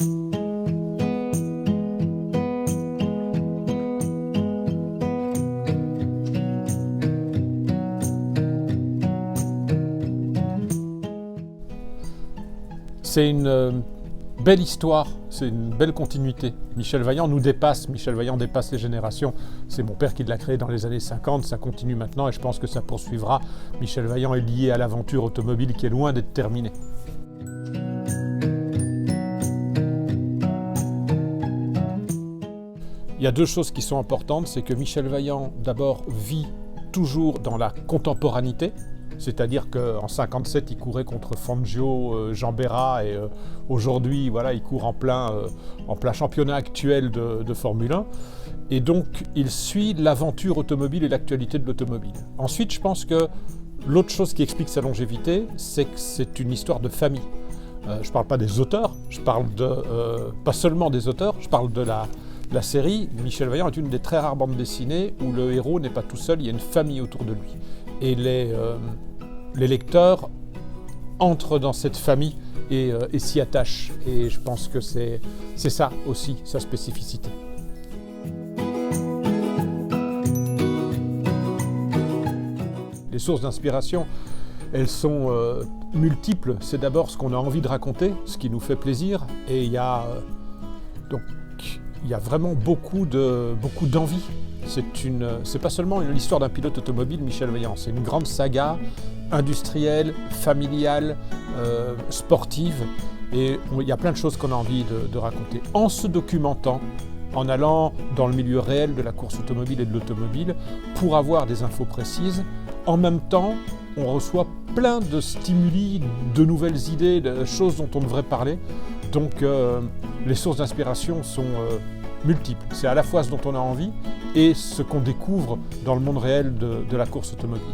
C'est une belle histoire, c'est une belle continuité. Michel Vaillant nous dépasse, Michel Vaillant dépasse les générations. C'est mon père qui l'a créé dans les années 50, ça continue maintenant et je pense que ça poursuivra. Michel Vaillant est lié à l'aventure automobile qui est loin d'être terminée. Il y a deux choses qui sont importantes, c'est que Michel Vaillant d'abord vit toujours dans la contemporanité. C'est-à-dire qu'en 1957, il courait contre Fangio, Jean Berra, et aujourd'hui, voilà, il court en plein championnat actuel de Formule 1. Et donc, il suit l'aventure automobile et l'actualité de l'automobile. Ensuite, je pense que l'autre chose qui explique sa longévité, c'est que c'est une histoire de famille. Je ne parle pas des auteurs, je parle pas seulement des auteurs, je parle de la série. Michel Vaillant est une des très rares bandes dessinées où le héros n'est pas tout seul, il y a une famille autour de lui. Et les lecteurs entrent dans cette famille et s'y attachent. Et je pense que c'est ça aussi, sa spécificité. Les sources d'inspiration, elles sont multiples. C'est d'abord ce qu'on a envie de raconter, ce qui nous fait plaisir. Et il y a vraiment beaucoup d'envie. C'est pas seulement l'histoire d'un pilote automobile, Michel Vaillant, c'est une grande saga industrielle, familiale, sportive, et il y a plein de choses qu'on a envie de raconter. En se documentant, en allant dans le milieu réel de la course automobile et de l'automobile, pour avoir des infos précises, en même temps, on reçoit plein de stimuli, de nouvelles idées, de choses dont on devrait parler. Donc les sources d'inspiration sont multiples. C'est à la fois ce dont on a envie et ce qu'on découvre dans le monde réel de la course automobile.